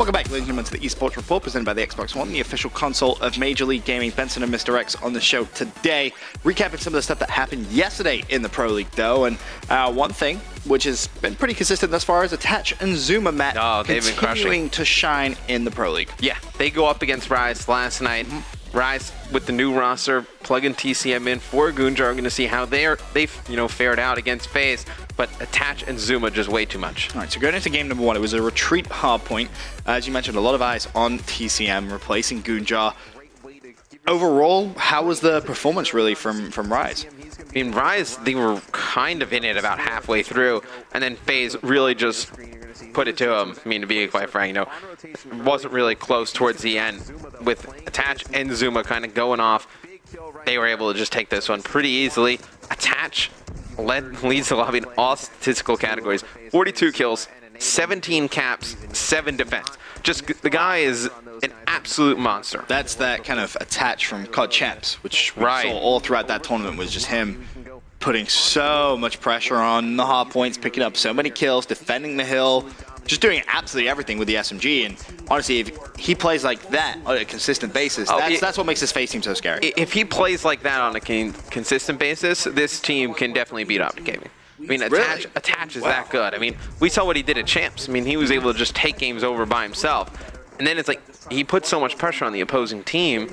Welcome back, ladies and gentlemen, to the eSports Report presented by the Xbox One, the official console of Major League Gaming. Benson and Mr. X on the show today, recapping some of the stuff that happened yesterday in the Pro League, though. And one thing, which has been pretty consistent thus far, is Attach and Zuma, Matt, they've been continuing to shine in the Pro League. Yeah, they go up against Rise last night. Rise with the new roster, plugging TCM in for Goonjar. We're going to see how they've fared out against Faze, but Attach and Zuma just way too much. All right, so going into game number one, it was a retreat hardpoint. As you mentioned, a lot of eyes on TCM, replacing Goonjar. Overall, how was the performance really from Rise? I mean, Rise, they were kind of in it about halfway through, and then Faze really just put it to them. I mean, to be quite frank, it wasn't really close towards the end. With Attach and Zuma kind of going off, they were able to just take this one pretty easily. Attach leads the lobby in all statistical categories. 42 kills, 17 caps, 7 defense. Just the guy is an absolute monster. That's that kind of Attach from COD Champs, which we saw all throughout that tournament, was just him putting so much pressure on the hard points, picking up so many kills, defending the hill, just doing absolutely everything with the SMG. And honestly, if he plays like that on a consistent basis, that's what makes this Faze team so scary. If he plays like that on a consistent basis, this team can definitely beat Optic Gaming. I mean, Attach is that good. I mean, we saw what he did at Champs. I mean, he was able to just take games over by himself. And then it's like, he puts so much pressure on the opposing team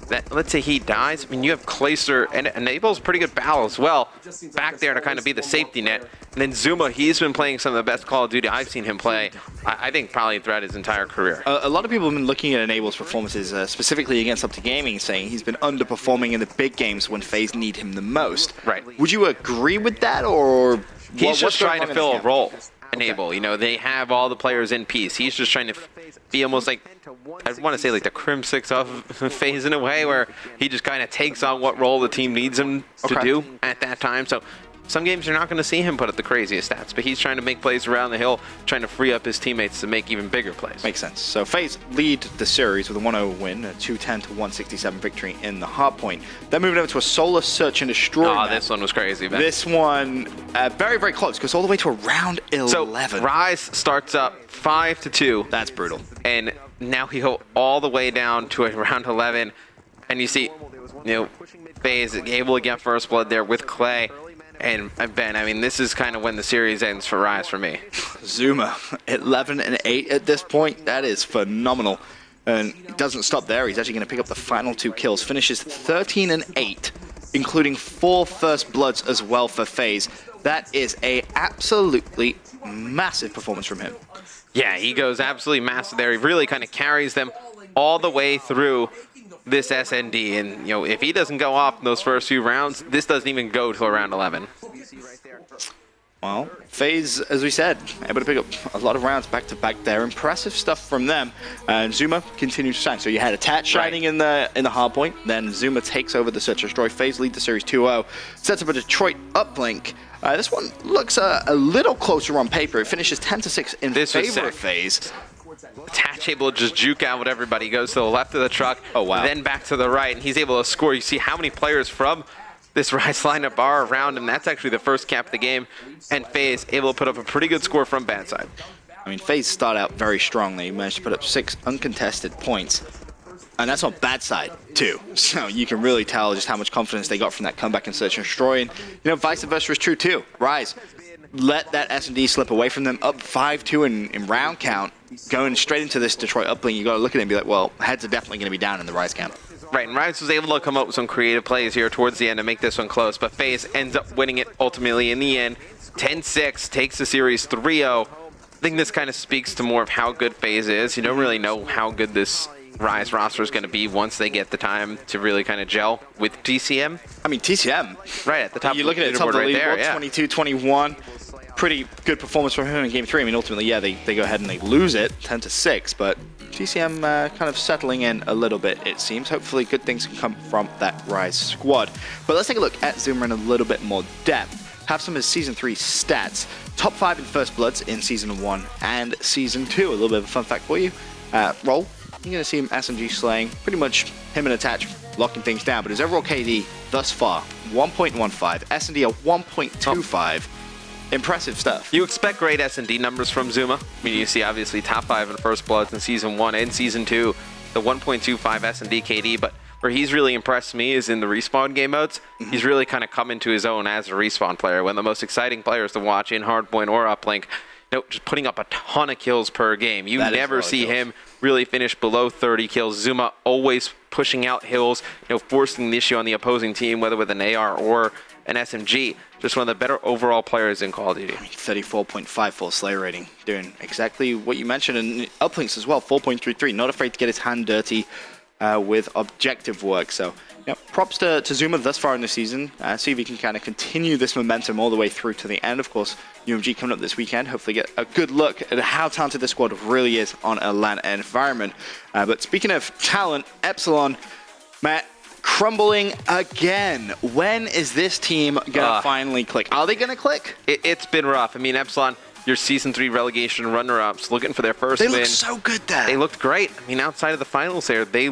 that, let's say he dies, I mean, you have Clayster and Enable's pretty good battle as well, back there to kind of be the safety net. And then Zuma, he's been playing some of the best Call of Duty I've seen him play, I think probably throughout his entire career. A lot of people have been looking at Enable's performances, specifically against Optic Gaming, saying he's been underperforming in the big games when Faze need him the most. Right. Would you agree with that, or he's just trying to fill a role? Enable, they have all the players in peace. He's just trying to be almost like, I want to say like the Crim 6 of Faze in a way, where he just kind of takes on what role the team needs him to do at that time. So some games you're not going to see him put up the craziest stats, but he's trying to make plays around the hill, trying to free up his teammates to make even bigger plays. Makes sense. So Faze lead the series with a 1-0 win, a 210-167 victory in the hardpoint. Then moving over to a solo search and destroy. Oh, this one was crazy, man. This one, very, very close. Goes all the way to around 11. So Rise starts up 5-2. That's brutal. And now he go all the way down to around 11. And you see, Faze able to get first blood there with Clay. And Ben, I mean, this is kind of when the series ends for Rise for me. Zuma, 11-8 at this point. That is phenomenal. And it doesn't stop there. He's actually going to pick up the final 2 kills. Finishes 13-8, including 4 first bloods as well for Faze. That is a absolutely massive performance from him. Yeah, he goes absolutely massive there. He really kind of carries them all the way through this SND, and if he doesn't go off in those first few rounds, this doesn't even go to around 11. Well, Faze, as we said, able to pick up a lot of rounds back to back there. Impressive stuff from them. And Zuma continues to shine. So you had Attach shining in the hard point, then Zuma takes over the search and destroy. Faze lead the series 2-0, sets up a Detroit uplink. This one looks a little closer on paper. It finishes 10-6 in favor of Faze. Attach able to just juke out with everybody. He goes to the left of the truck, then back to the right, and he's able to score. You see how many players from this Rise lineup are around him. That's actually the first cap of the game, and Faze able to put up a pretty good score from bad side. I mean, Faze start out very strongly. He managed to put up 6 uncontested points, and that's on bad side too. So you can really tell just how much confidence they got from that comeback and search and destroy. And vice versa is true too. Rise let that S&D slip away from them, up 5-2 in round count, going straight into this Detroit uplink. You got to look at it and be like, well, heads are definitely going to be down in the Rise count. Right, and Rise was able to come up with some creative plays here towards the end to make this one close, but Faze ends up winning it ultimately in the end. 10-6, takes the series 3-0. I think this kind of speaks to more of how good Faze is. You don't really know how good this Rise roster is going to be once they get the time to really kind of gel with TCM. I mean, TCM. Right, at the top you look at it, top of the right leaderboard, there, 22-21. Pretty good performance from him in Game 3. I mean, ultimately, yeah, they go ahead and they lose it, 10-6, but TCM kind of settling in a little bit, it seems. Hopefully, good things can come from that Rise squad. But let's take a look at Zuma in a little bit more depth. Have some of his Season 3 stats. Top 5 in First Bloods in Season 1 and Season 2. A little bit of a fun fact for you. Roll, you're going to see him SMG slaying. Pretty much him and Attach locking things down. But his overall KD thus far, 1.15. S&D a 1.25. impressive stuff. You expect great S&D numbers from Zuma. I mean, you see obviously top 5 in First Bloods in Season 1 and Season 2, the 1.25 S&D KD, but where he's really impressed me is in the respawn game modes. He's really kind of come into his own as a respawn player. One of the most exciting players to watch in Hardpoint or Uplink. Just putting up a ton of kills per game. You never see him really finish below 30 kills. Zuma always pushing out hills, forcing the issue on the opposing team, whether with an AR or an SMG. Just one of the better overall players in Call of Duty. 34.54 Slayer rating, doing exactly what you mentioned, and Uplinks as well, 4.33. Not afraid to get his hand dirty with objective work. So, props to Zuma thus far in the season. See if he can kind of continue this momentum all the way through to the end. Of course, UMG coming up this weekend. Hopefully get a good look at how talented this squad really is on a LAN environment. But speaking of talent, Epsilon, Matt, crumbling again. When is this team going to finally click? Are they going to click? It's been rough. I mean, Epsilon, your Season 3 relegation runner-ups, looking for their first win. They look so good there. They looked great. I mean, outside of the finals there, they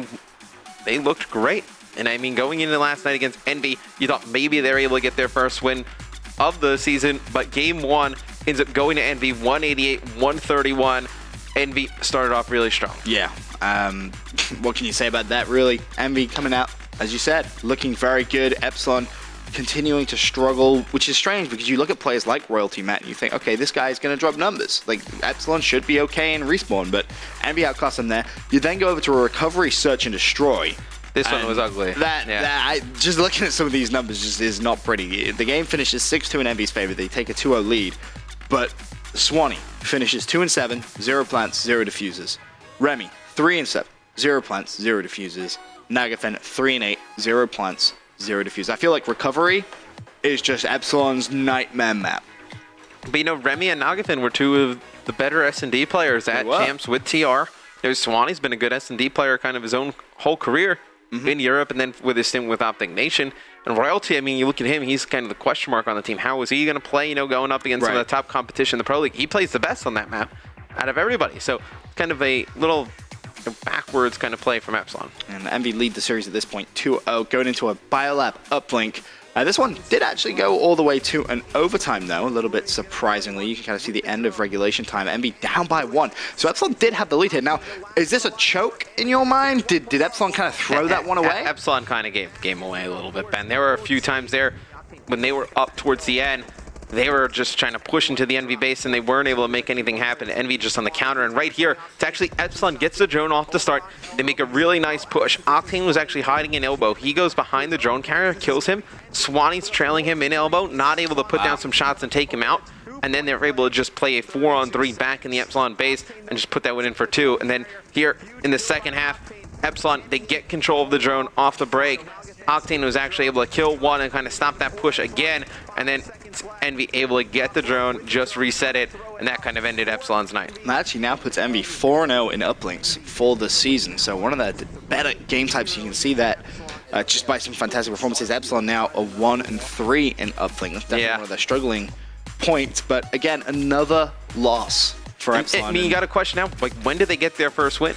looked great. And I mean, going into last night against Envy, you thought maybe they're able to get their first win of the season, but game 1 ends up going to Envy, 188-131. Envy started off really strong. Yeah. What can you say about that, really? Envy coming out, as you said, looking very good. Epsilon continuing to struggle, which is strange because you look at players like Royalty, Matt, and you think, okay, this guy is going to drop numbers. Like, Epsilon should be okay in respawn, but Envy outclassed them there. You then go over to a recovery, search, and destroy. This one was ugly. Just looking at some of these numbers just is not pretty. The game finishes 6-2 in Envy's favor. They take a 2-0 lead, but Swanee finishes 2-7, 0 plants, 0 diffusers. Remy, 3-7, 0 plants, 0 diffusers. Nagafen, 3-8, 0 plants, 0 diffusers. I feel like recovery is just Epsilon's nightmare map. But Remy and Nagafen were two of the better S&D players at champs with TR. Swanee's been a good S&D player kind of his own whole career in Europe, and then with his stint with Optic Nation. And Royalty, I mean, you look at him, he's kind of the question mark on the team. How is he going to play, going up against some of the top competition in the Pro League? He plays the best on that map out of everybody. So kind of a little backwards kind of play from Epsilon. And Envy lead the series at this point 2-0, going into a Biolab uplink. This one did actually go all the way to an overtime, though, a little bit surprisingly. You can kind of see the end of regulation time. Envy down by 1. So Epsilon did have the lead here. Now, is this a choke in your mind? Did Epsilon kind of throw that one away? Epsilon kind of gave the game away a little bit, Ben. There were a few times there when they were up towards the end. They were just trying to push into the Envy base, and they weren't able to make anything happen. Envy just on the counter, and right here, it's actually Epsilon gets the drone off to start. They make a really nice push. Octane was actually hiding in elbow. He goes behind the drone carrier, kills him. Swanee's trailing him in elbow, not able to put down some shots and take him out. And then they're able to just play a 4-on-3 back in the Epsilon base and just put that one in for 2. And then here in the second half, Epsilon, they get control of the drone off the break. Octane was actually able to kill one and kind of stop that push again, and then Envy able to get the drone, just reset it, and that kind of ended Epsilon's night. That actually now puts Envy 4-0 in uplinks for the season, so one of the better game types. You can see that just by some fantastic performances. Epsilon now a 1-3 in uplink. That's definitely one of their struggling points, but again, another loss for Epsilon. I mean, you got to question now, like, when did they get their first win?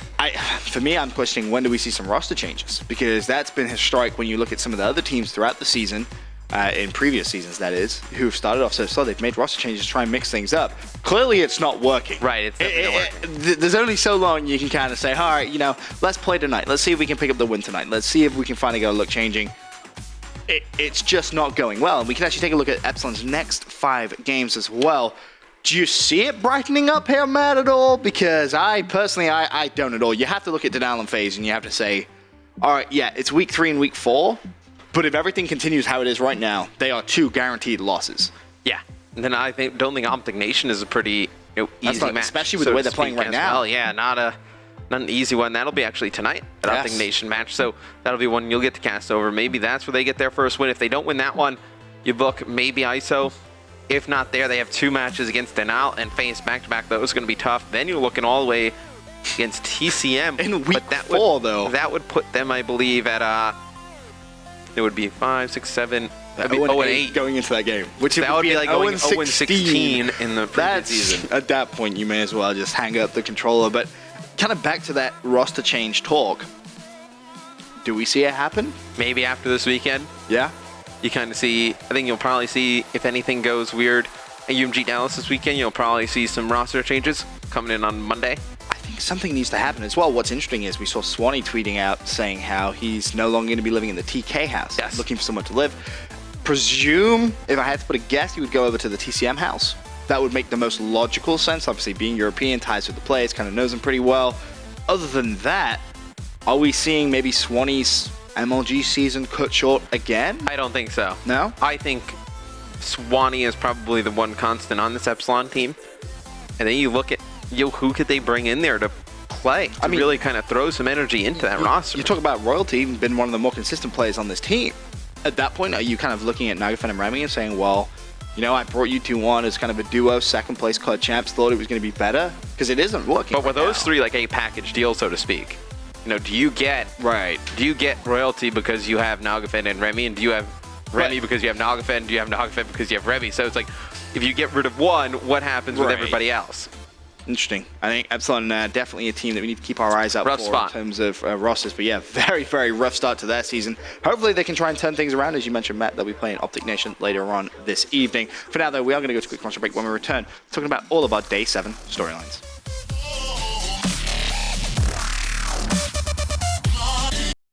For me, I'm questioning when do we see some roster changes, because that's been historic when you look at some of the other teams throughout the season, in previous seasons, that is, who've started off so slow. They've made roster changes to try and mix things up. Clearly, it's not working. Right, it's definitely not working. There's only so long you can kind of say, all right, let's play tonight. Let's see if we can pick up the win tonight. Let's see if we can finally get a look changing. It's just not going well. And we can actually take a look at Epsilon's next 5 games as well. Do you see it brightening up here, Matt, at all? Because I personally don't at all. You have to look at Denal and Faze and you have to say, all right, yeah, it's week 3 and week 4, but if everything continues how it is right now, they are 2 guaranteed losses. Yeah, and then I don't think Optic Nation is a pretty easy match, especially with the way they're playing right now. Well, yeah, not an easy one. That'll be actually tonight, an Optic Nation match, so that'll be one you'll get to cast over. Maybe that's where they get their first win. If they don't win that one, you book maybe ISO. If not there, they have 2 matches against Denal and Faze back-to-back. Those are going to be tough. Then you're looking all the way against TCM. In week 4, though. That would put them, I believe, at, it would be 5, 6, 7, 0-8 going into that game. Which that would be like going 0-16 in the previous season. At that point, you may as well just hang up the controller. But kind of back to that roster change talk. Do we see it happen? Maybe after this weekend. Yeah. You kind of see, I think you'll probably see, if anything goes weird, at UMG Dallas this weekend, you'll probably see some roster changes coming in on Monday. I think something needs to happen as well. What's interesting is we saw Swanee tweeting out saying how he's no longer going to be living in the TK house, looking for somewhere to live. Presume, if I had to put a guess, he would go over to the TCM house. That would make the most logical sense. Obviously, being European, ties with the players, kind of knows them pretty well. Other than that, are we seeing maybe Swanee's MLG season cut short again? I don't think so. No? I think Swanee is probably the one constant on this Epsilon team. And then you look at, who could they bring in there to play? To really kind of throw some energy into that roster. You talk about Royalty, been one of the more consistent players on this team. At that point, are you kind of looking at Nagafen and Remy and saying, well, you know, I brought you 2-1 as kind of a duo, second place COD champs, thought it was going to be better? Because it isn't working. But with those three, like a package deal, so to speak, you know, do you get Royalty because you have Nagafen and Remy, and do you have Remy because you have Nagafen? Do you have Nagafen because you have Remy? So it's like, if you get rid of one, what happens with everybody else? Interesting. I think Epsilon definitely a team that we need to keep our eyes out for in terms of rosters. But yeah, very, very rough start to their season. Hopefully they can try and turn things around. As you mentioned, Matt, they'll be playing Optic Nation later on this evening. For now, though, we are going to go to a quick commercial break. When we return, talking about all of our Day 7 storylines.